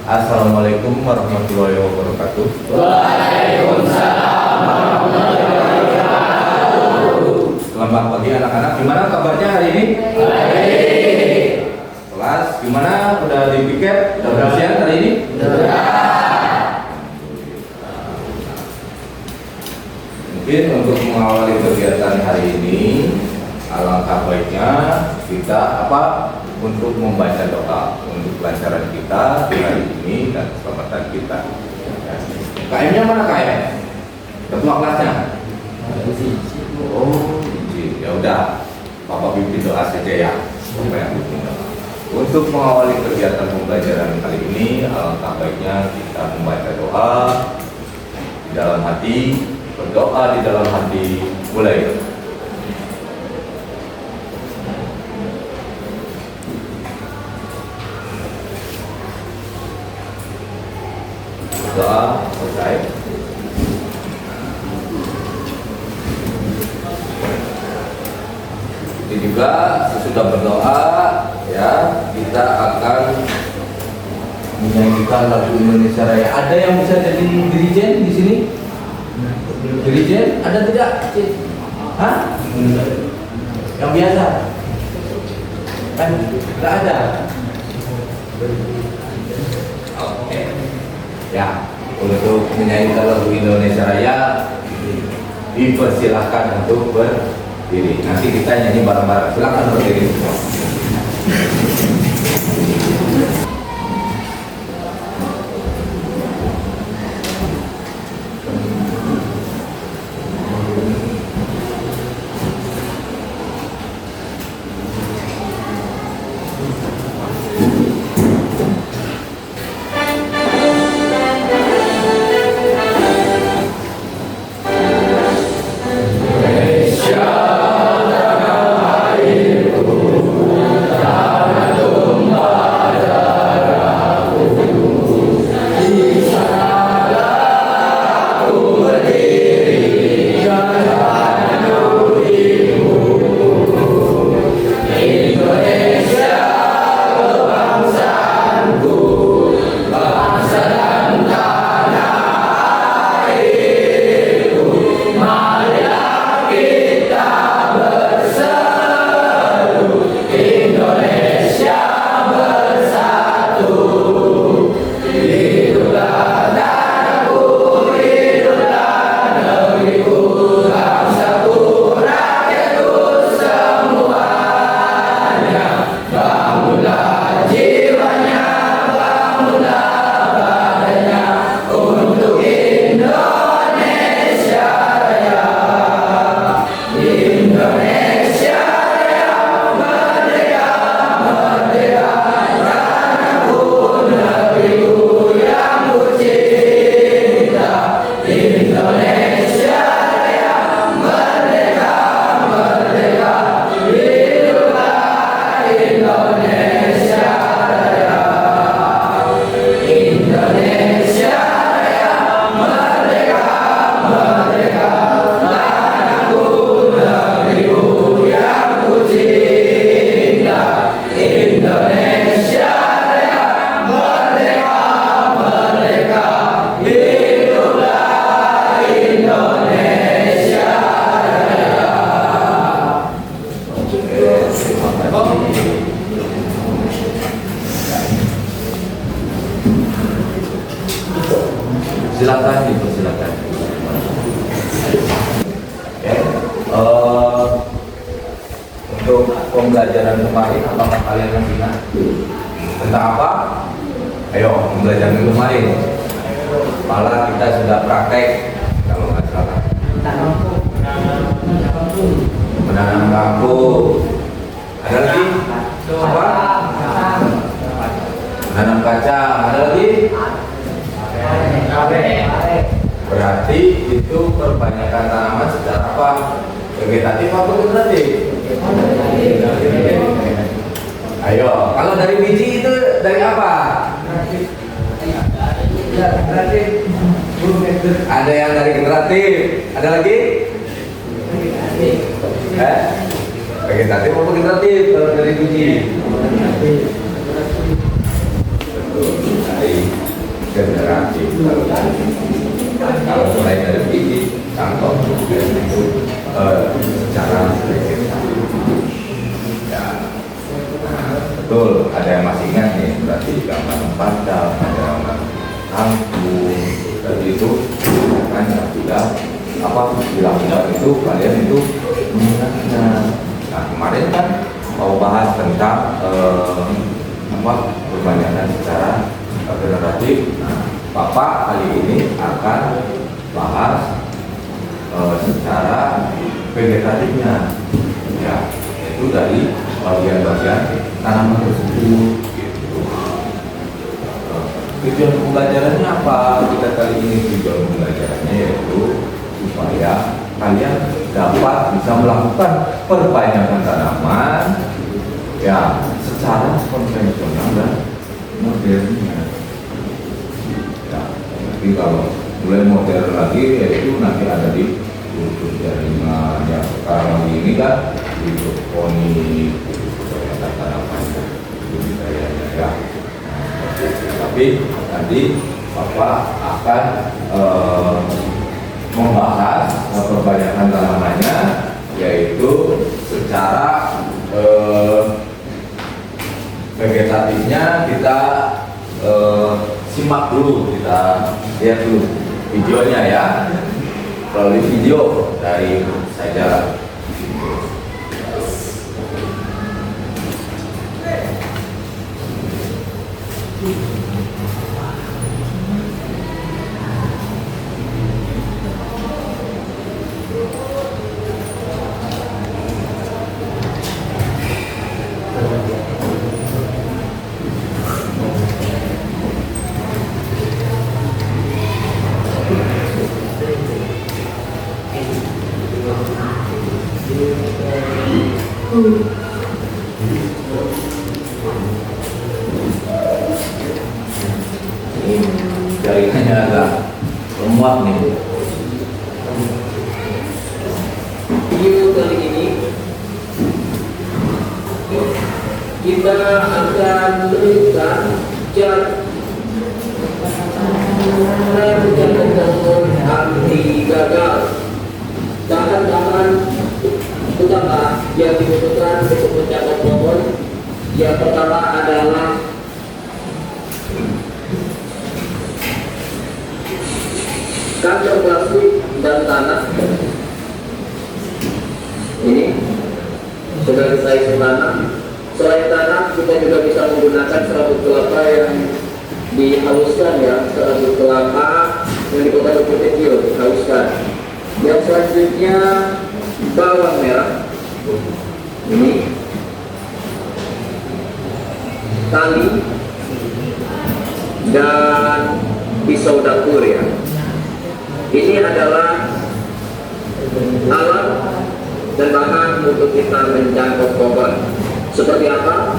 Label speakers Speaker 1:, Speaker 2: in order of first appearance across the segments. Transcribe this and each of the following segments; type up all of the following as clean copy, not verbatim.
Speaker 1: Assalamualaikum warahmatullahi wabarakatuh.
Speaker 2: Waalaikumsalam warahmatullahi wabarakatuh.
Speaker 1: Selamat pagi anak-anak. Gimana kabarnya hari ini?
Speaker 2: Baik.
Speaker 1: Kelas gimana? Udah dipiket? Udah bersiap hari ini?
Speaker 2: Sudah.
Speaker 1: Mungkin untuk mengawali kegiatan hari ini, alangkah baiknya kita untuk membaca doa untuk kelancaran kita di hari ini dan keselamatan kita. KM-nya mana KM? Ketua kelasnya? Oh, ya udah, Bapak pimpin doa saja ya. Untuk mengawali kegiatan pembelajaran kali ini, alangkah baiknya kita membaca doa di dalam hati, berdoa di dalam hati. Mulai. Doa selesai. Ini juga sesudah berdoa ya, kita akan menyanyikan lagu Indonesia Raya. Ada yang bisa jadi dirijen di sini? Dirijen ada tidak? Hah? Yang biasa? Kan tidak ada. Oke. Ya, untuk menyanyikan lagu Indonesia Raya dipersilahkan untuk berdiri. Nanti kita nyanyi bareng-bareng. Silakan berdiri. Silakan dipersilakan. Untuk pembelajaran kemarin, apakah kalian masih ingat tentang apa? Ayo, pembelajaran kemarin. Malah kita sudah praktek kalau nggak salah. Menanam bambu. Ada lagi? Apa? Menanam kaca. Ada lagi? Berarti itu perbanyakkan tanaman secara apa? Vegetatif atau dekoratif? Ayo, kalau dari biji itu dari apa? Ada yang dari generatif. Ada lagi? Vegetatif atau generatif kalau dari biji? Betul. generatif kalau dari sisi. Kalau mulai dari bibit contoh itu secara vegetatif. Ya, betul. Ada yang masih ingat nih, berarti gambar padang, ada gambar kampung, dan itu kan sudah apa dilakukan itu kalian itu mengingatnya. Nah kemarin kan mau bahas tentang apa perbanyakan secara generatif. Nah, Bapak kali ini akan bahas secara vegetatifnya, ya, itu dari bagian-bagian tanaman tersebut. Gitu. Tujuan pembelajarannya apa? Kita kali ini tujuan pembelajarannya yaitu supaya kalian dapat bisa melakukan perbaikan tanaman, ya, secara konvensional dan modernnya. Ya, tapi kalau mulai modern lagi yaitu nanti ada di kultur jaringan yang sekarang ini kan hidroponik, perbaikan tanaman budidayanya, ya. Tapi nanti Bapak akan membahas perbaikan tanamannya, yaitu secara vegetatifnya kita simak dulu, kita lihat dulu videonya ya, melalui video dari saya. Jaringannya agak lemah nih.
Speaker 2: Video kali ini kita akan berikan cara menjaga anti gagal. Bahan-bahan utama yang dibutuhkan untuk menjaga pohon yang pertama adalah kantong plastik dan tanah. Ini sudah kita isi tanah. Selain tanah, kita juga bisa menggunakan serabut kelapa yang dihaluskan, ya, serabut kelapa yang dipotong kecil dihaluskan. Yang selanjutnya bawang merah. Ini tali dan pisau dapur, ya. Ini adalah alat dan bahan untuk kita menjangkau pohon. Seperti apa?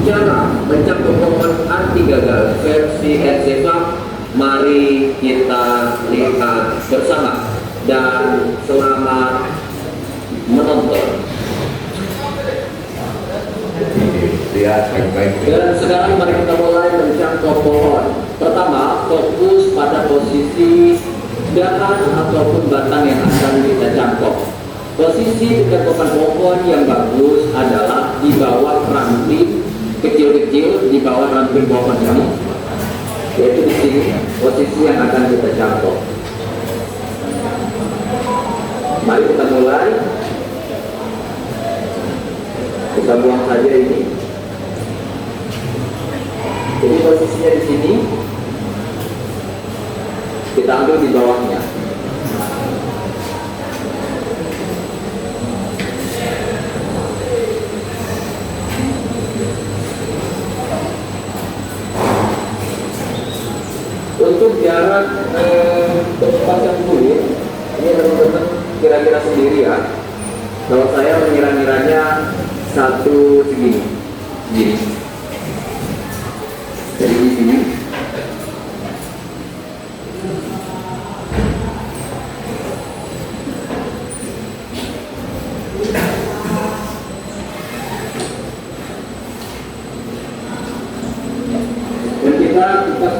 Speaker 2: Cara menjangkau pohon anti gagal versi RCFA. Mari kita lihat bersama dan selamat menonton.
Speaker 1: Lihat baik-baik.
Speaker 2: Dan sekarang mari kita mulai menjangkau pohon. Pertama, fokus pada posisi dahan ataupun batang yang akan kita jangkau. Posisi menjangkaukan pohon yang bagus adalah di bawah ranting kecil-kecil, di bawah ranting pohon ini, yaitu di sini posisi yang akan kita jangkau. Mari kita mulai. Kita buang saja ini. Jadi posisinya di sini. Kita ambil di bawahnya. Untuk jarak tempat yang kulit, ini teman-teman kira-kira sendiri, ya. Kalau saya mengira-ngiranya satu segini. Jadi di sini. Dan kita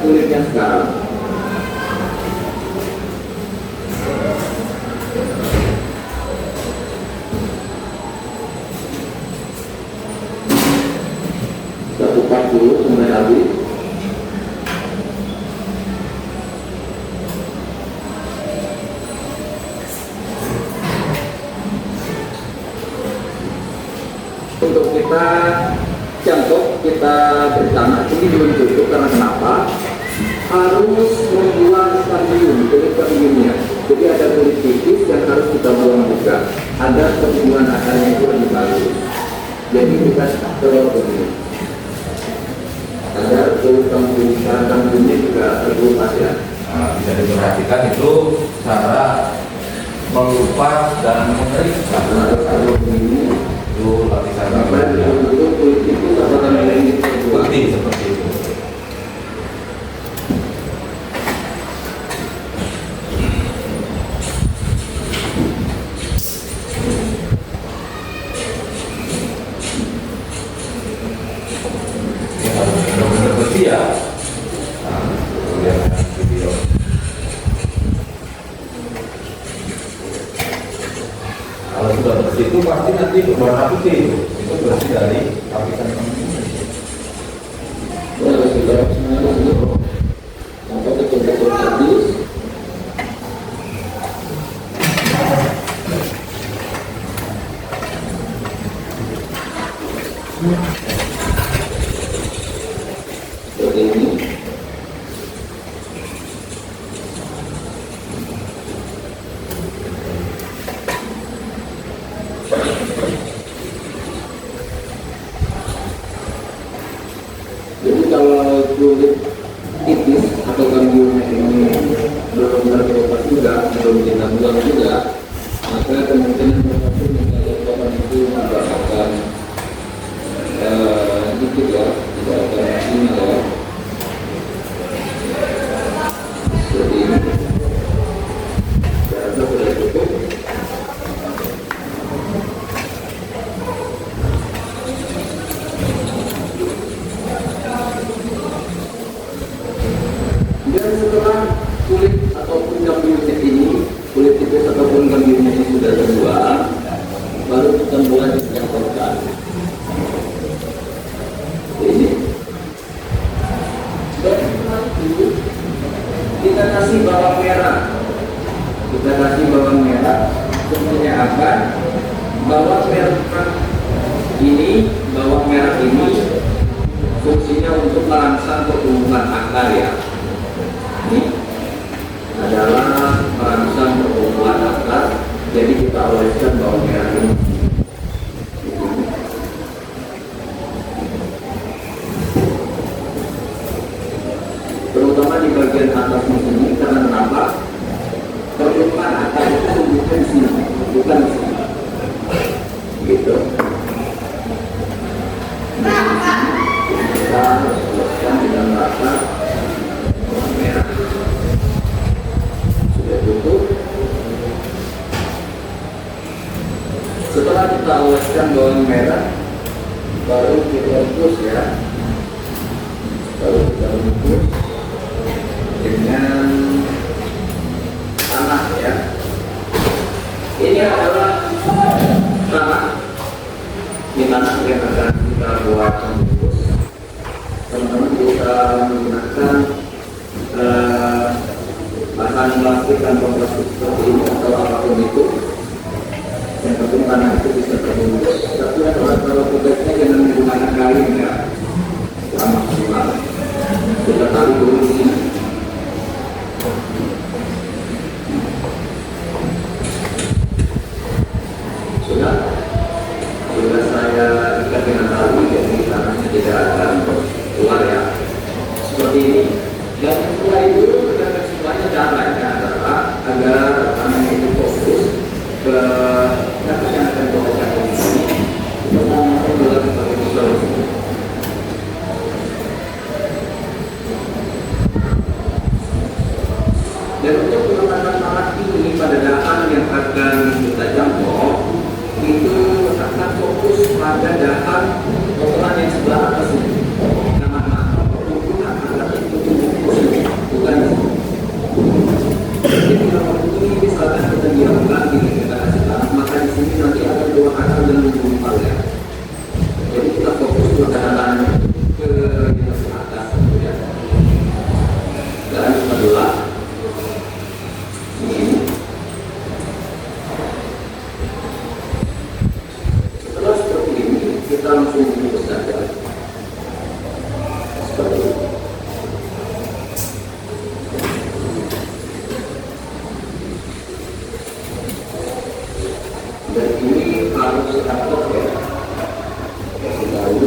Speaker 2: kulitnya sekarang. Kita kupas dulu sampai habis. Untuk kita jangkau, kita bersama ini belum cukup karena kenapa? Harus membuang kambium, kulit kambiumnya. Jadi ada kulit tipis yang harus kita buang juga. Ada pertumbuhan akarnya itu lebih bagus. Jadi kita terus begini. Agar kulit kambiumnya juga terbuka ya.
Speaker 1: Nah, bisa diperhatikan itu cara mengupas dan mengerik.
Speaker 2: Kalau begini.
Speaker 1: Itu lapisan
Speaker 2: Sampai untuk kulit itu apakah ini
Speaker 1: putih seperti itu. Ini harus benar-benar bersih ya. Nah, lihat video. Kalau sudah bersih itu pasti nanti berwarna putih itu bersih dari lapisan kambium.
Speaker 2: Boleh kita semuanya dulu. Sampai betul-betul habis. Seperti ini. Jadi kalau kulit tipis atau kambiumnya ini belum terkelupas juga, belum kita buang juga, maka kemungkinan apapun yang kalian lakukan itu juga akan sedikit ya, tidak akan maksimal ya. Seperti ini. Saya rasa sudah cukup. Dan setelah kulit ataupun kambiumnya ini, kulit tipis ataupun kambiumnya ini sudah terbuang, baru kita mulai mencampurkan. Ini. Dan setelah itu kita kasih bawang merah. Kita kasih bawang merah. Fungsinya apa? Bawang merah ini fungsinya untuk merangsang pertumbuhan akar ya. Ini adalah merangsang pertumbuhan akar, jadi kita oleskan bawang merah ini. Terutama di bagian atas ini, karena kenapa? Pertumbuhan akar itu tumbuhnya di sini, bukan di sini. Gitu. Kita oleskan dengan rata bawang merah. Sudah cukup. Setelah kita oleskan bawang merah, baru kita rebus ya. Baru kita rebus dengan tanah ya. Ini adalah tanah. Ini tanah yang akan kita buat membungkus. Teman-teman bisa menggunakan bahan plastik kantong plastik seperti ini atau apapun itu. Yang penting tanah itu bisa terbungkus. Tapi kalau tugasnya jangan menggunakan kain ya, kurang maksimal. Kita taruh dulu di sini. Sudah saya ikat dengan tali, jadi tanahnya tidak akan keluar ya. Seperti ini. Dan setelah itu kita kasih banyak caranya adalah agar tanahnya itu fokus ke dapat yang akan kita capai ini. Pertama adalah sebagai solusi. Dan untuk menggunakan alat ini pada dahan yang akan kita jangkau, itu akan fokus pada dahan potongan yang sebelah atas ini. Karena pertumbuhan akar itu tumbuh Dan ini harus diatur ya. Kasih tahu.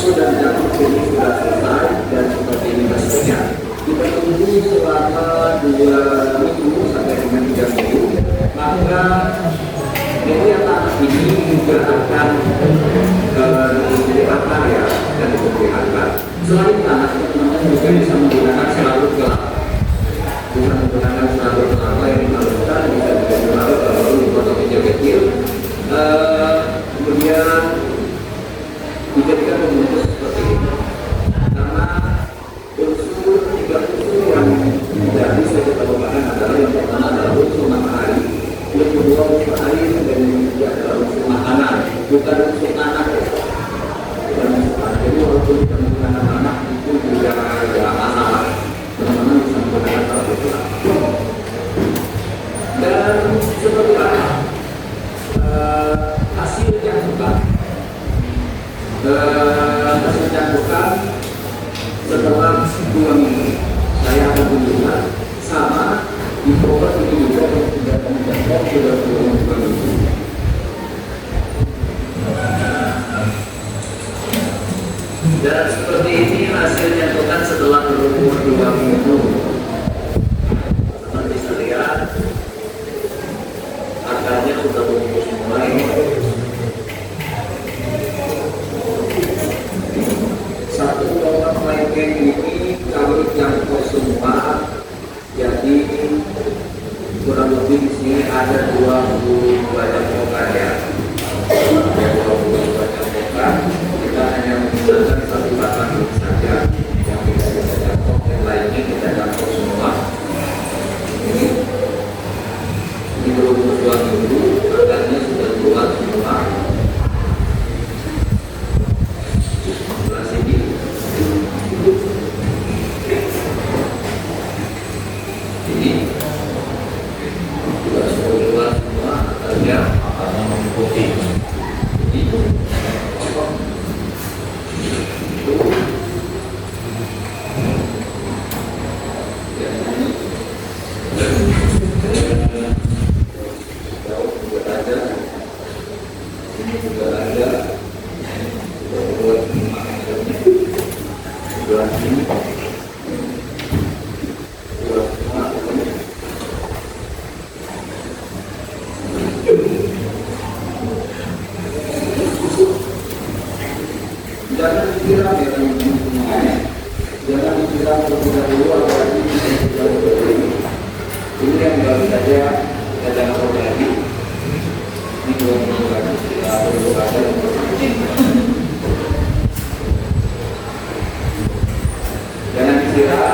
Speaker 2: Sudah dilakukan ini sudah selesai dan seperti ini hasilnya. Kita tunggu selama 2 minggu sampai dengan 3 minggu. Maka media tanah ini juga akan diperlihatkan ya dan diperlihatkan. Selain tanah, teman-teman juga bisa menggunakan serabut gelap. Bukan menggunakan serabut kelapa yang dimalukan, bisa juga dimalut kalau dipotong kecil-kecil. Kemudian dijadikan membungkus seperti ini karena tiga unsur yang tidak bisa kita lupakan adalah yang pertama adalah unsur matahari, yang kedua unsur air, dan yang ketiga adalah unsur makanan, bukan unsur tanah ya. Bukan unsur tanah. Jadi walaupun kita menggunakan tanah itu juga tidak masalah, teman-teman bisa menggunakan tanah itu. Dan seperti apa hasil yang bukan hasil campuran setelah 2 minggu saya akan tunjukkan sama di program ini juga yang sudah kami campur sudah 2 minggu. Dan seperti ini hasil campuran setelah berumur 2 minggu. Seperti bisa lihat akarnya sudah bungkus mulai. Satu lubang lengkeng ini kalau jangkau semua, jadi kurang lebih di sini ada 20 banyak pokan ya. 20 banyak pokan. Kita hanya menggunakan satu batang saja yang bisa kita jangkau, yang lainnya kita Sudah ada. Sudah ini. Jangan dikira jangan dikira terlebih dahulu apalagi ini yang baru saja kita jangan perlu lagi ini belum perlu lagi kita perlu ada jangan dikira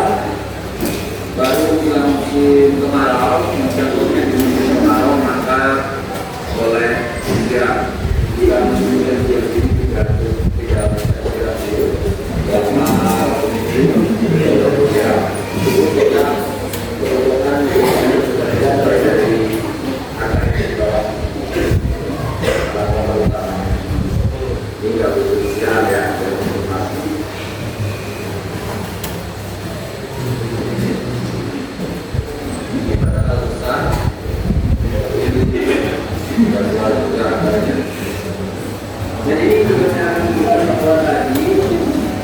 Speaker 2: baru bilang musim kemarau mencampurnya di musim kemarau maka boleh dikira jika musim hujan ini tidak jadi tadi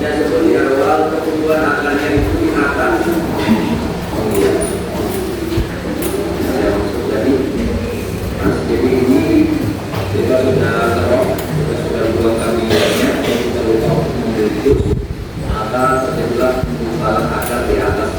Speaker 2: saya sebut di awal pertumbuhan akarnya itu di atas. Jadi ini kita sudah terok, kita sudah buang kaminya, kita lupa menjadi maka terjadilah pembukaan akar di atas.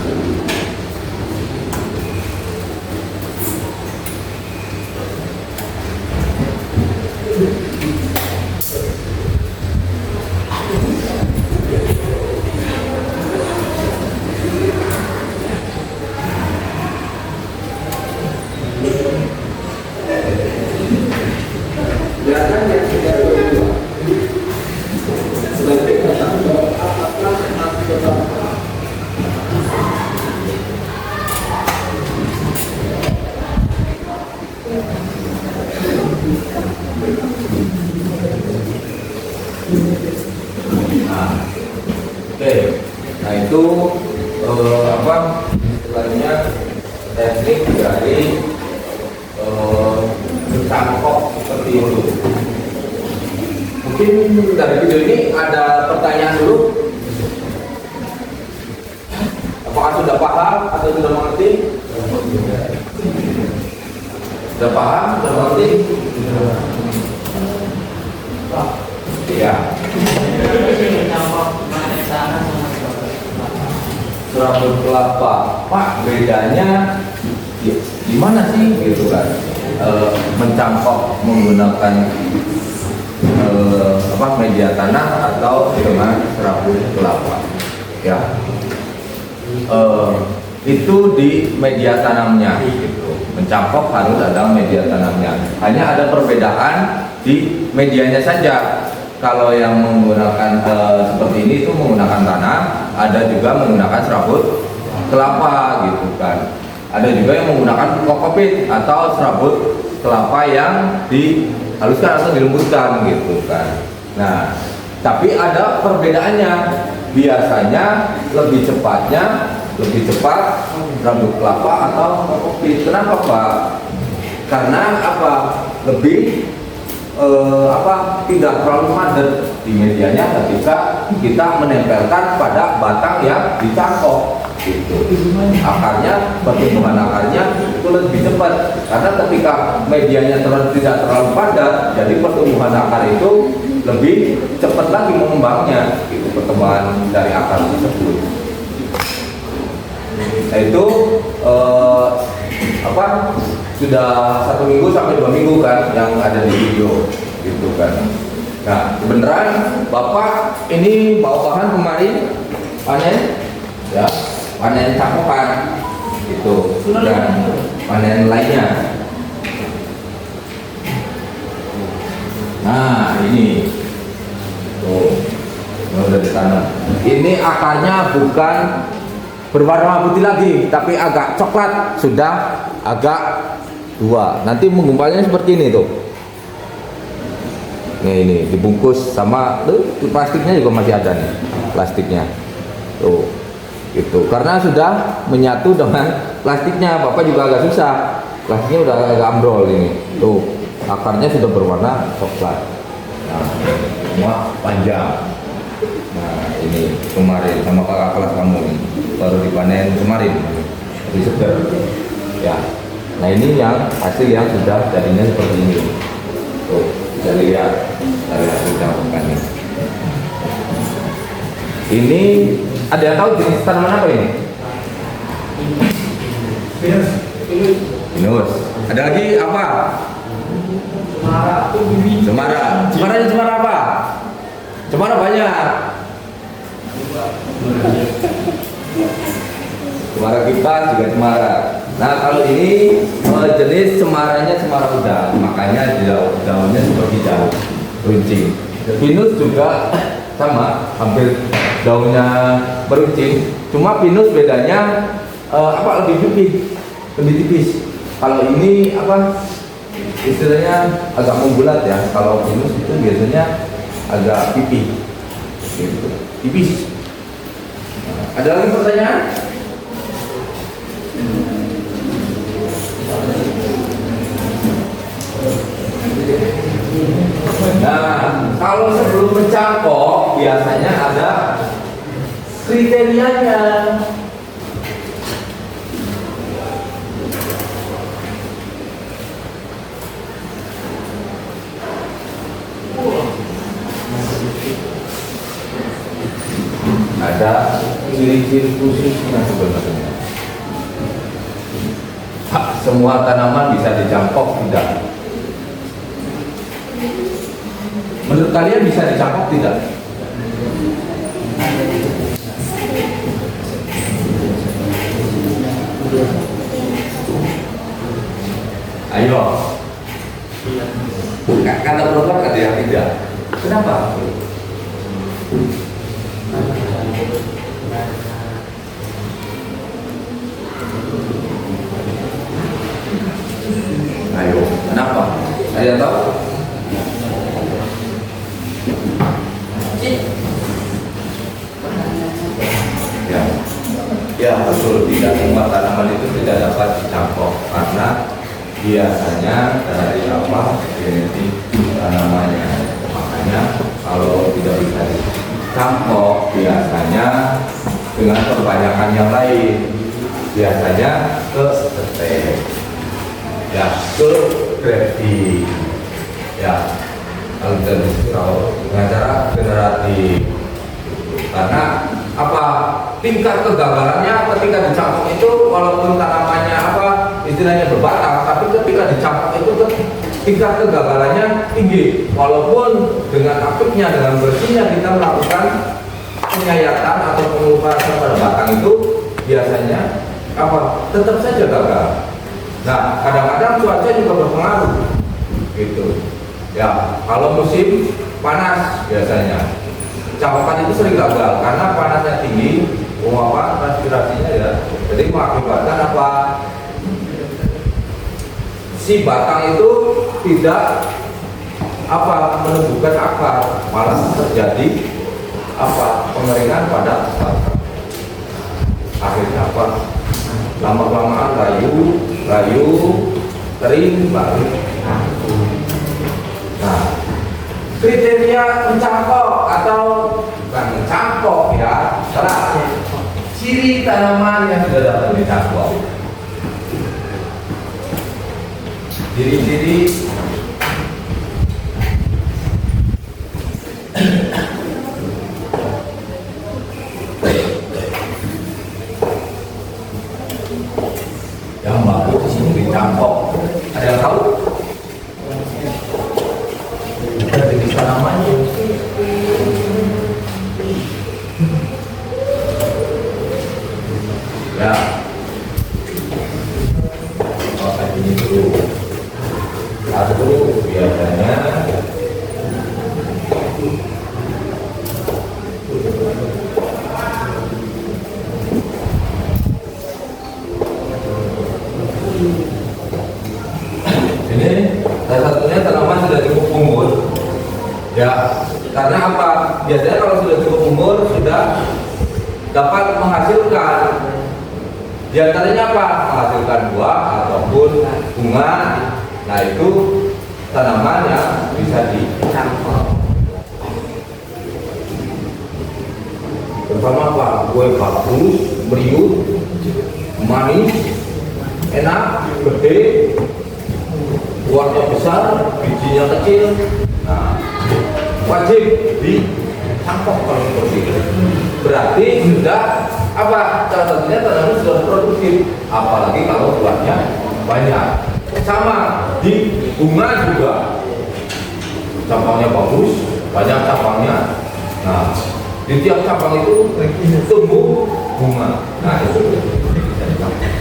Speaker 1: Nah itu istilahnya teknik dari mencangkok seperti itu. Mungkin dari video ini ada pertanyaan dulu. Apakah sudah paham atau sudah mengerti? Sudah paham? Sudah mengerti? Iya. Serabut kelapa, Pak, bedanya gimana sih gitu kan? Mencangkok menggunakan media tanah atau dengan serabut kelapa, ya? Itu di media tanamnya, gitu. Mencangkok harus ada media tanamnya. Hanya ada perbedaan di medianya saja. Kalau yang menggunakan seperti ini itu menggunakan tanah, ada juga menggunakan serabut kelapa gitu kan. Ada juga yang menggunakan kokopit atau serabut kelapa yang dihaluskan atau dilembutkan gitu kan. Nah, tapi ada perbedaannya. Biasanya lebih cepat serabut kelapa atau kokopit. Kenapa, Pak? Karena apa? Lebih tidak terlalu padat di medianya ketika kita menempelkan pada batang yang dicangkok gitu. Akarnya, pertumbuhan akarnya itu lebih cepat karena ketika medianya tidak terlalu padat, jadi pertumbuhan akar itu lebih cepat lagi mengembangnya gitu, pertumbuhan dari akar tersebut. Nah itu sudah 1 minggu sampai 2 minggu kan yang ada di video gitu kan. Nah beneran Bapak ini bawa bahan kemarin panen ya, panen cangkokan gitu dan panen lainnya. Nah ini tuh udah ditanam. Ini akarnya bukan berwarna putih lagi, tapi agak coklat, sudah agak tua. Nanti menggumpalnya seperti ini tuh. Nih ini dibungkus sama plastiknya juga masih ada nih, plastiknya. Tuh. Gitu. Karena sudah menyatu dengan plastiknya, Bapak juga agak susah. Plastiknya udah agak ambrol ini. Tuh. akarnya sudah berwarna coklat. Nah, semua panjang. Nah, ini kemarin sama kakak kelas kamu nih, baru dipanen kemarin, lebih segar. Ya, nah ini yang hasil yang sudah jadinya seperti ini. Tuh, bisa lihat dari hasil campurannya. Ini ada yang tahu jenis tanaman apa ini? Pinus. Ada lagi apa? Cemara. Cemaranya cemara apa? Cemara banyak. Cemara kita juga cemara. Nah, kalau ini jenis cemaranya cemara udang, makanya daunnya seperti daun runcing. Pinus juga sama, hampir daunnya beruncing. Cuma pinus bedanya lebih tipis. Kalau ini istilahnya agak membulat ya. Kalau pinus itu biasanya agak pipih, gitu, tipis. Ada lagi pertanyaan? Nah, kalau sebelum mencangkok biasanya ada kriterianya. Ada ciri-ciri khususnya sebenarnya. Semua tanaman bisa dicangkok tidak? Menurut kalian bisa dicangkok tidak? Ayo. Kata program ada yang tidak. Kenapa? Ayo, kenapa? Ada yang tahu? Ya betul, tidak semua tanaman itu tidak dapat dicangkok karena biasanya dari genetik tanamannya. Makanya kalau tidak bisa dicangkok biasanya dengan kebanyakan yang lain, biasanya ke stem, ya ke grafting, ya kalau dengan cara generatif. Karena tingkat kegagalannya ketika dicangkok itu walaupun tanamannya istilahnya berbatang, tapi ketika dicangkok itu tingkat kegagalannya tinggi. Walaupun dengan aktifnya, dengan bersihnya kita melakukan penyayatan atau pengupasan pada batang itu biasanya tetap saja gagal. Nah, kadang-kadang cuaca juga berpengaruh, gitu. Ya, kalau musim panas biasanya cangkokan itu sering gagal karena panasnya tinggi, transpirasinya ya. Jadi mengakibatkan si batang itu tidak menumbuhkan akar, malah terjadi pengeringan pada batang. Akhirnya lama-lamaan layu, kering baru. Nah, kriteria mencangkok atau bukan mencangkok ya, salah. Ciri tanaman yang sudah dapat dicangkok. Ciri-ciri yang baru di sini dicangkok. Ada yang tahu? Jenis tanamannya. Ya. Ini dulu. Satu biasanya ini salah satunya tanaman sudah cukup umur. Ya, karena biasanya kalau sudah cukup umur sudah dapat menghasilkan. Di antaranya menghasilkan buah ataupun bunga. Nah itu tanaman yang bisa dicangkok. Pertama apa? Kue bagus, meriut, manis, enak, gede, buahnya besar, bijinya kecil. Nah, wajib dicangkok kalau seperti itu. Berarti sudah apa? Salah satunya tanaman sudah produktif. Apalagi kalau buahnya banyak. Sama di bunga juga, cabangnya bagus, banyak cabangnya. Nah, di tiap cabang itu tumbuh bunga. Nah, itu bisa dicangkok.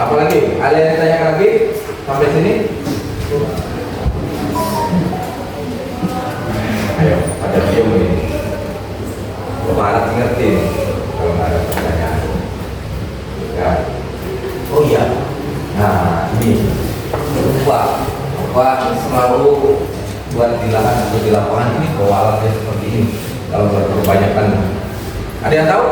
Speaker 1: Apalagi? Ada yang tanya lagi sampai sini? Ayo, ada video ini. Bapak harap ngerti kalau nggak ada pertanyaan. Ya. Oh iya. Nah, ini Pak selalu buat di lahan atau di lapangan ini bawa alatnya seperti ini. Kalau kebanyakan, ada yang tahu?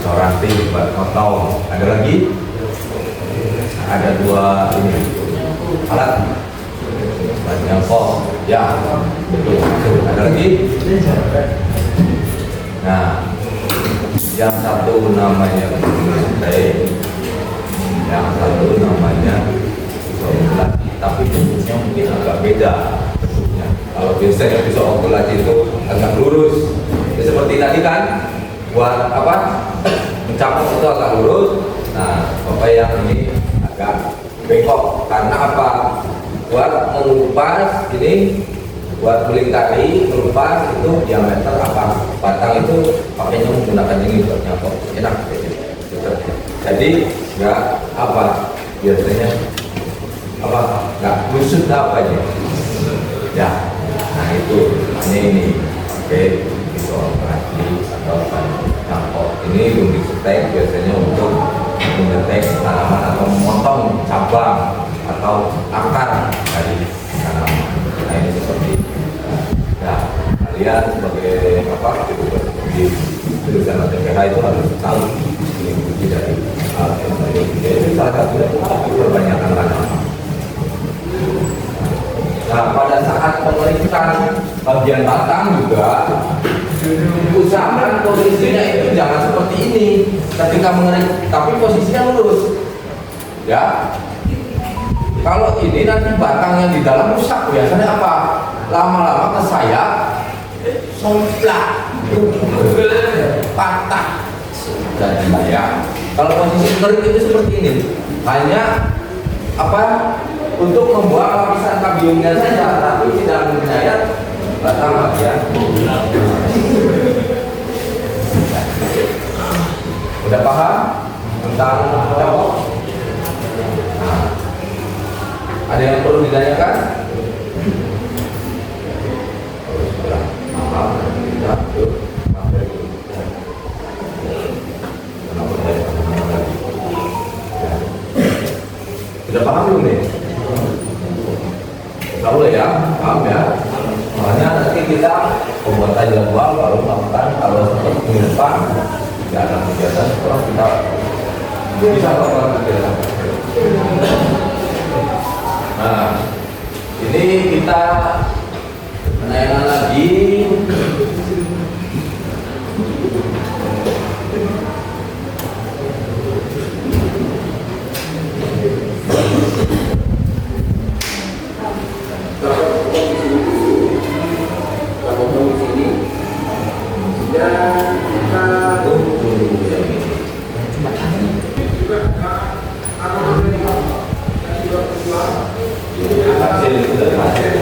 Speaker 1: Ranting buat potong. Ada lagi? Ada dua ini alat buat nyangkok. Ya, betul. Ada lagi? Nah, yang satu namanya yang satu namanya okulasi, tapi bentuknya mungkin agak beda bentuknya. Kalau biasanya pisau okulasi itu agak lurus, ya, seperti tadi kan, buat apa? Mencangkok itu agak lurus. Nah, Bapak yang ini agak bengkok karena apa? Buat mengupas ini, buat melingkari, melupas itu diameter apa? Batang itu pakainya menggunakan ini buat nyangkok, enak gitu. Jadi nggak apa? Biasanya apa? Nggak busuk apanya? Ya, nah itu hanya ini pakai pisau operasi atau nyangkok. Ini belum disetek biasanya untuk mendetek tanaman atau memotong cabang atau akar dari tanaman. Nah ini seperti ya, kalian sebagai apa di jurusan TPH itu harus tahu ini fungsi dari alat yang tadi. Jadi salah satunya perbanyakan tanaman. Nah pada saat pemeriksaan bagian batang juga usahakan posisinya itu jangan seperti ini ketika mengerik, tapi posisinya lurus. Ya, kalau ini nanti batang yang di dalam rusak, biasanya apa? Lama-lama ke saya somplak, patah. Jadi ya, kalau posisi mengerik itu seperti ini, hanya apa? Untuk membuat lapisan kabiumnya saja, tapi tidak menyayat batang bagian. Udah paham tentang nyangkok? Nah, ada yang perlu ditanyakan? Paham? Tidak? Sudah paham belum nih? Tahu ya, paham ya? Makanya nanti kita pembuatan jadwal baru melakukan kalau seperti minggu depan tidak ada kegiatan setelah kita bisa melakukan kegiatan. Nah, ini kita menaikkan lagi hasil itu dari hasil.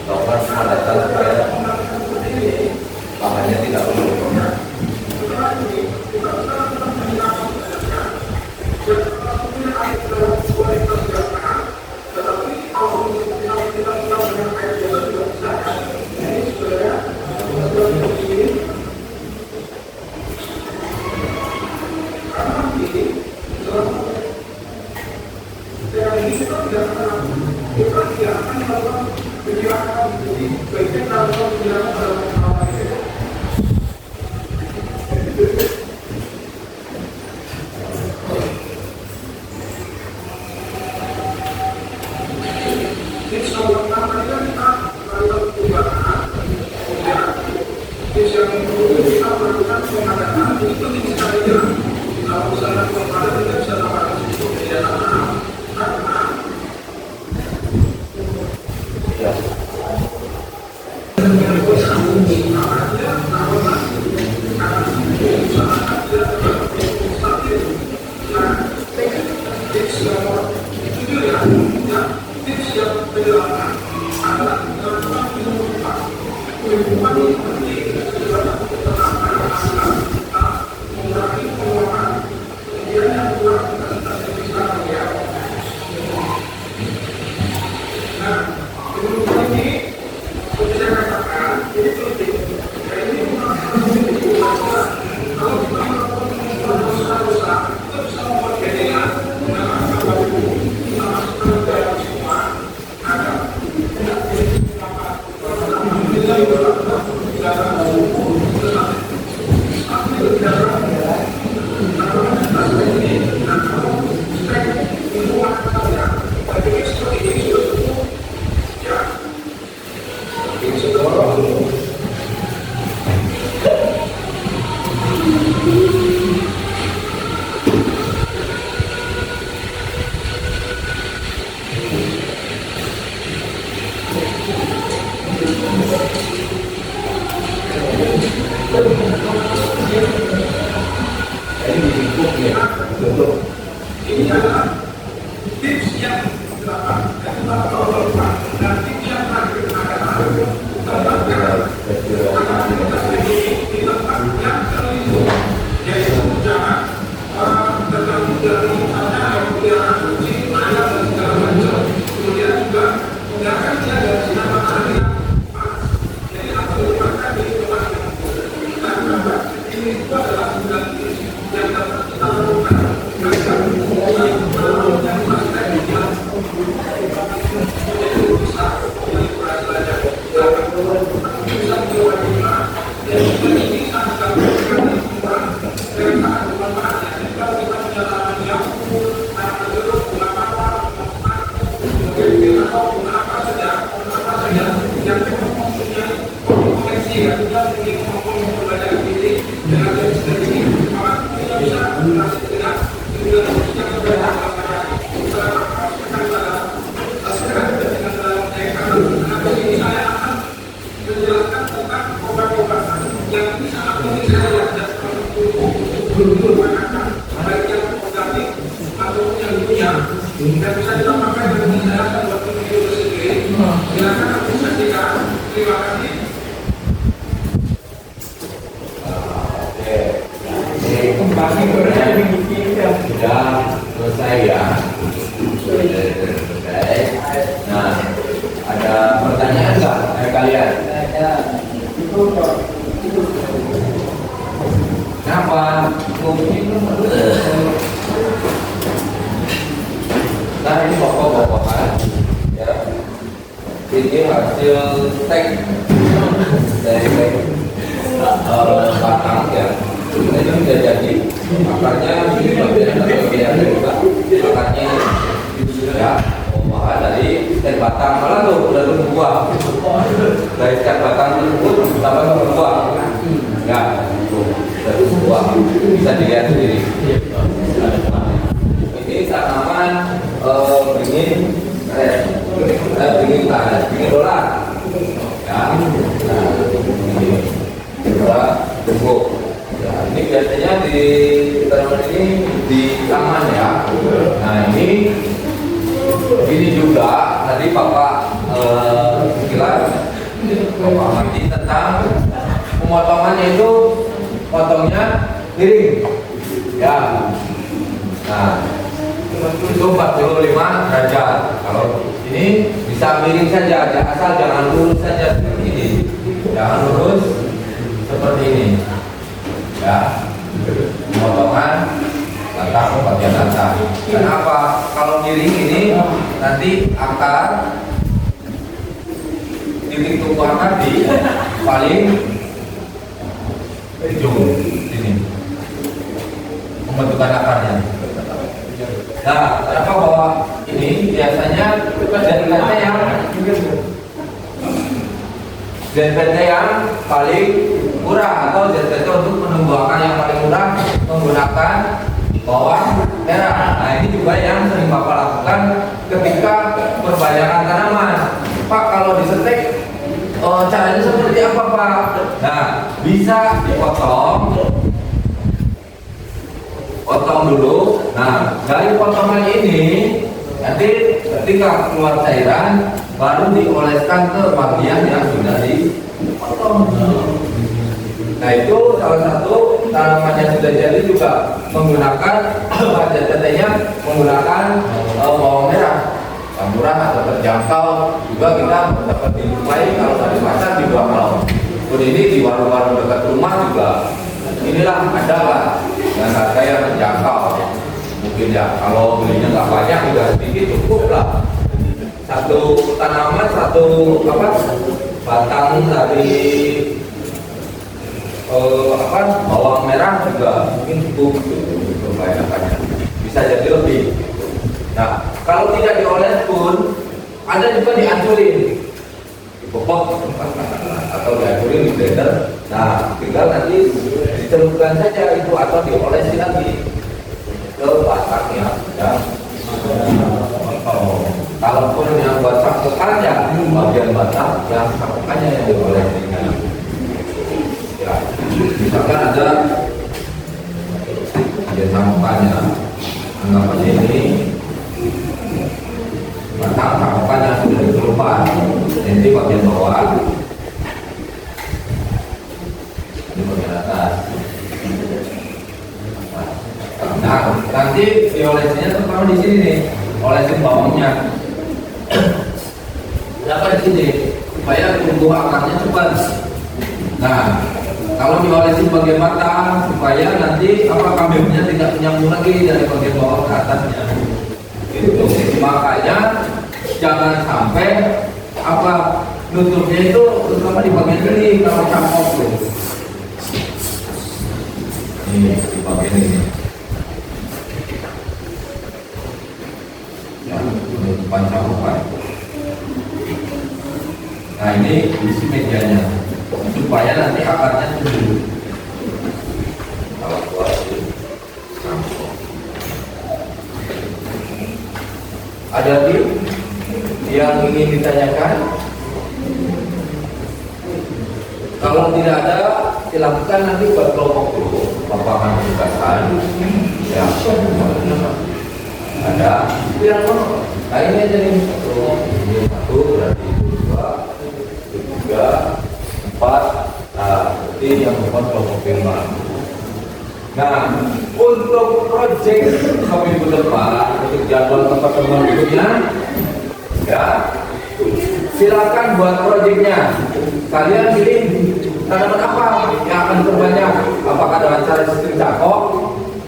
Speaker 1: Dokter semua datang supaya bahannya tidak perlu. Sudah selesai ya. Selesai. Nah, ada pertanyaan nggak dari kalian? Kenapa? Nah, ini pokok-pokokan ya. Ini hasil tek dari batang ya. Ini sudah jadi akarnya ini bagian juga akarnya ya dari tek batang malah tuh udah buah dari tek batang tersebut sampai ke buah ya dari buah bisa dilihat sendiri. Ini tanaman beringin beringin dolar ya. Nah, ini dolar tunggu. Ya, ini biasanya di tanaman ini di taman ya. Nah ini juga tadi Bapak Bapak Mati tentang pemotongannya itu potongnya miring ya. Nah itu 45 derajat. Kalau ini bisa miring saja, asal jangan lurus saja seperti ini. Jangan lurus seperti ini. Ya, pemotongan batang bagian atas. Kenapa? Kalau miring ini nanti akar titik tumbuh akar di paling ujung sini pembentukan akarnya. Nah, kenapa bahwa ini biasanya ZPT yang paling murah atau ZPT untuk menumbuh akar yang paling murah menggunakan bawang merah. Nah ini juga yang sering Bapak lakukan ketika perbayaran tanaman. Pak, kalau disetek caranya seperti apa Pak? Nah bisa dipotong, potong dulu. Nah dari potongan ini nanti ketika keluar cairan baru dioleskan ke bagian yang sudah dipotong. Nah itu salah satu tanaman yang sudah jadi juga menggunakan ZPT-nya menggunakan bawang merah yang murah atau terjangkau. Juga kita dapat dijumpai kalau dari pasar juga kalau pun ini di warung-warung dekat rumah juga inilah ada lah dengan harga yang terjangkau. Mungkin ya kalau belinya nggak banyak juga sedikit cukup lah. Satu tanaman satu batang dari bawang merah juga mungkin cukup kebanyakannya bisa jadi lebih. Nah kalau tidak dioles pun ada juga dihancurin, dipopok atau dihancurin di blender. Nah tinggal nanti dicelupkan saja itu atau diolesin lagi ke batangnya ya. Kalaupun yang buat sakukannya bagian batang yang sakukannya yang diolesin ya. Misalkan ada ya sakukannya anggapannya ini terutama di sini nih, olesin bawangnya. Kenapa di sini? Supaya tumbuh akarnya cepat. Nah, kalau diolesin bagian batang supaya nanti kambingnya tidak menyambung lagi dari bagian bawah ke atasnya. Itu makanya jangan sampai nutupnya itu terutama di bagian ini kalau cangkok tuh. Ini di bagian ini. Ya, penutupan cangkokan. Nah ini isi mejanya supaya nanti akarnya tumbuh. Kalau buat cangkok. Ada yang ingin ditanyakan? Kalau tidak ada, silakan nanti buat kelompok dulu. Paparan tugasan. Ya, ada. Nah ini aja nih satu, berarti dua, tiga, empat. Nah, ini yang membuat kelompok firman. Nah, untuk proyek minggu depan, untuk jadwal pertemuan berikutnya, ya, silakan buat proyeknya. Kalian pilih tanaman apa yang akan terbanyak? Apakah dengan cara sistem cakok?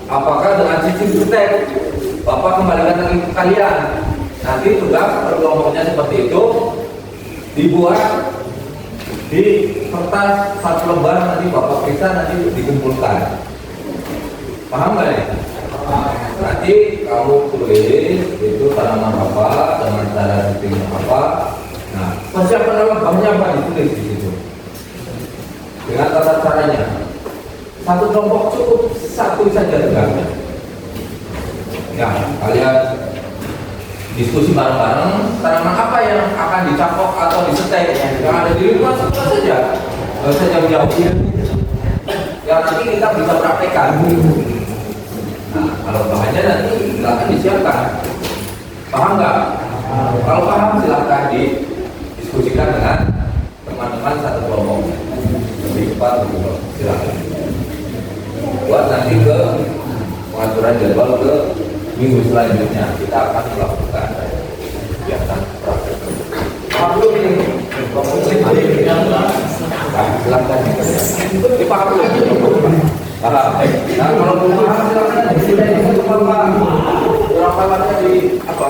Speaker 1: Apakah dengan sistem jutek? Bapak kembalikan lagi ke kalian. Nanti tugas berkelompoknya seperti itu, dibuat di kertas satu lembar, nanti Bapak periksa, nanti dikumpulkan. Paham nggak ya? Nanti kamu tulis itu tanaman apa, dengan cara sistemnya apa. Nah, persiapan lambangnya apa ditulis di situ. Dengan tata caranya. Satu kelompok cukup satu saja tegaknya. Ya, kalian diskusi bareng-bareng tanaman apa yang akan dicapok atau disetek yang ada di rumah satu saja. Nggak usah jauh-jauh. Ya nanti kita bisa praktekkan. Nah, kalau bahannya nanti silakan disiapkan. Paham nggak? Kalau paham silakan didiskusikan dengan teman-teman satu kelompok. Lebih cepat begitu. Silakan. Buat nanti ke pengaturan jadwal ke minggu selanjutnya kita akan melakukan kegiatan praktek. Paham belum ini? Silakan dipaham belum? Paham. Nah, kalau belum paham silakan di berapa lama di apa?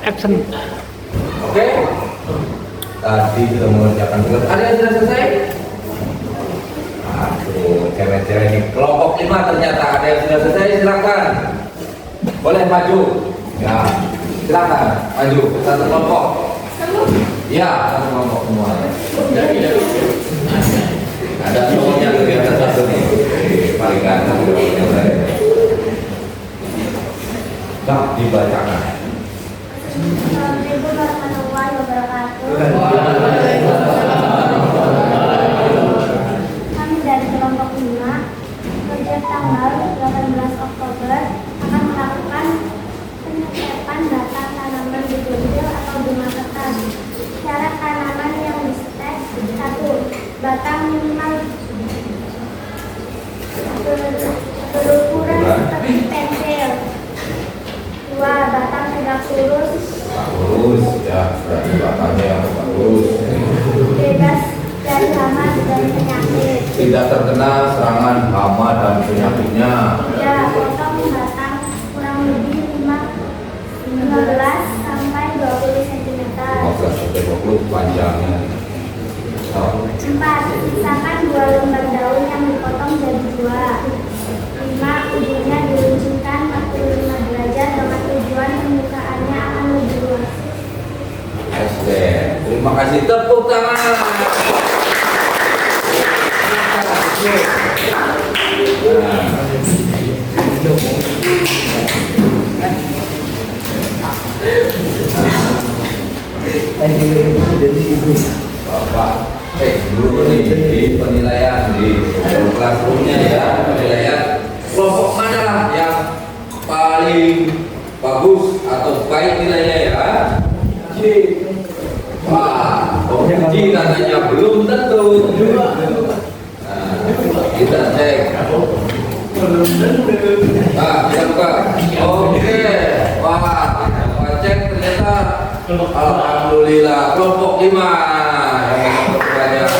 Speaker 3: Action.
Speaker 1: Oke. Tadi sudah mengerjakan tugas. Ada yang sudah selesai? Aduh, cewek-cewek ini kelompok 5 ternyata ada yang sudah selesai. Silakan. Boleh maju. Ya, silakan maju satu kelompok. Ya, satu kelompok semua. Ada nomornya kegiatan satu nih. Paling kanan yang saya. Tak dibacakan.
Speaker 4: Assalamualaikum warahmatullahi wabarakatuh. Kami dari kelompok 5 sejak tanggal 18 Oktober akan melakukan penetapan data tanaman begonjil atau bunga ketan. Syarat tanaman yang disetek: 1. Batang minimal berukuran seperti pensil. 2. Batang tegak lurus.
Speaker 1: Lurus ya, berarti batangnya yang bagus.
Speaker 4: Bebas dari hama dan penyakit.
Speaker 1: Tidak terkena serangan hama dan penyakitnya.
Speaker 4: Ya, potong batang kurang lebih 15 sampai 20 cm.
Speaker 1: 15 sampai 20 panjangnya.
Speaker 4: 4. Sisakan 2 lembar daun yang dipotong jadi 2. 5. Ujungnya diluncurkan 45 derajat dengan tujuan permukaannya akan lebih luas.
Speaker 1: SD. Terima kasih, tepuk tangan. Nah. Bapak dulu nih di penilaian di classroomnya ya, penilaian kelompok mana lah yang paling bagus atau baik nilainya ya. Wah, Ji katanya belum tentu. Nah, kita cek. Nah, kita buka. Oke, wah, kita cek ternyata alhamdulillah kelompok 5 yang masuk banyak.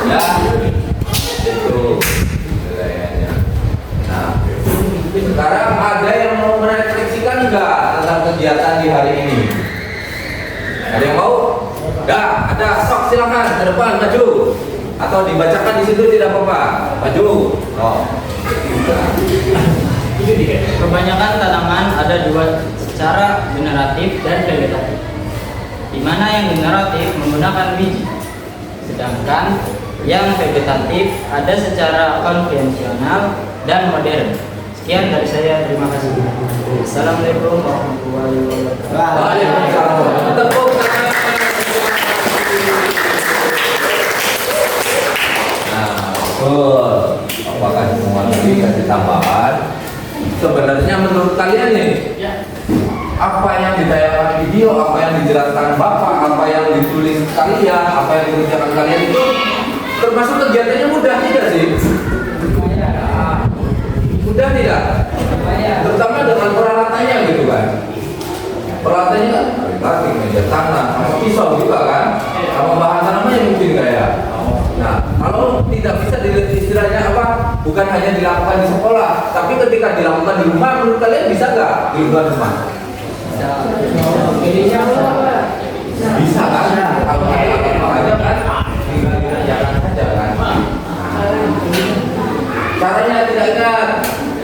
Speaker 1: Ya, itu nilainya. Nah, sekarang ada yang mau merefleksikan enggak tentang kegiatan di hari ini? Ada yang mau? Enggak, ada. Sok silakan ke depan maju. Atau dibacakan di situ tidak apa-apa. Maju. Oh.
Speaker 3: Kebanyakan tanaman ada dua, secara generatif dan vegetatif. Di mana yang generatif menggunakan biji, sedangkan yang vegetatif ada secara konvensional dan modern. Sekian dari saya, terima kasih. Assalamualaikum warahmatullahi wabarakatuh.
Speaker 1: Waalaikumsalam. Tepuk tangan. Nah, betul. Apakah semua ini kasih tambahan? Sebenarnya menurut kalian nih, apa yang ditayangkan video, apa yang dijelaskan Bapak, apa yang ditulis kalian, apa yang dikerjakan kalian itu termasuk kegiatannya mudah tidak sih? Mudah tidak? Terutama dengan peralatannya gitu kan. Peralatannya kan batik, meja tangan, sama pisau juga kan, sama bahan tanamannya mungkin kayak. Nah, kalau tidak bisa dilihat istilahnya apa, bukan hanya dilakukan di sekolah, tapi ketika dilakukan di rumah, menurut kalian bisa nggak di rumah? Bisa kan? Kalau ada apa aja kan, tinggal dikerjakan saja kan. Caranya tidak ingat,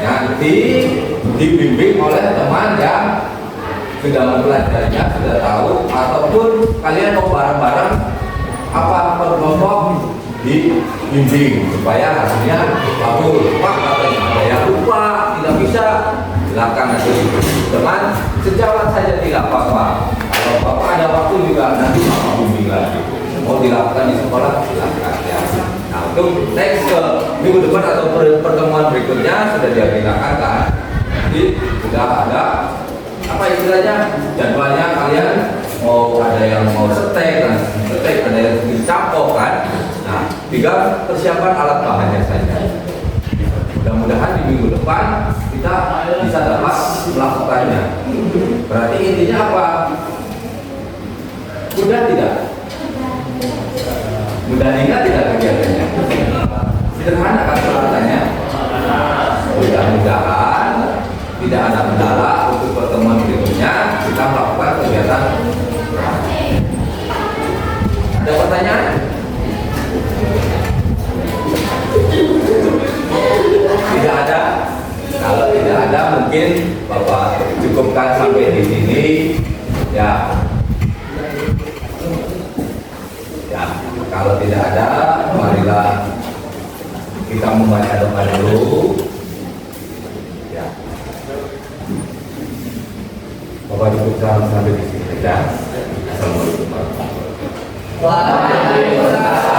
Speaker 1: nanti dibimbing oleh teman yang sudah mempelajarinya, sudah tahu, ataupun kalian mau bareng-bareng apa berkelompok dibimbing supaya hasilnya bagus. Pak katanya ada yang lupa, tidak bisa, silakan nanti teman sejawat saja tidak apa-apa. Kalau Bapak ada waktu juga nanti Bapak bimbing lagi. Mau dilakukan di sekolah silakan ya. Nah, untuk next ke minggu depan atau pertemuan berikutnya sudah diagenda kan. Jadi sudah ada apa istilahnya jadwalnya, kalian mau ada yang mau setek, ada yang dicapok kan. Nah, tinggal persiapan alat bahannya saja. Mudah-mudahan di minggu depan kita bisa dapat melakukannya. Berarti intinya apa? Mudah tidak? Mudah ingat tidak kegiatannya? Sederhana kan peralatannya? Mudah-mudahan tidak ada kendala untuk pertemuan berikutnya kita melakukan kegiatan. Ada pertanyaan? Tidak ada. Kalau tidak ada mungkin Bapak cukupkan sampai di sini ya. Ya, kalau tidak ada marilah kita membaca doa dulu. Ya. Bapak cukupkan sampai di sini saja. Assalamualaikum warahmatullahi wabarakatuh.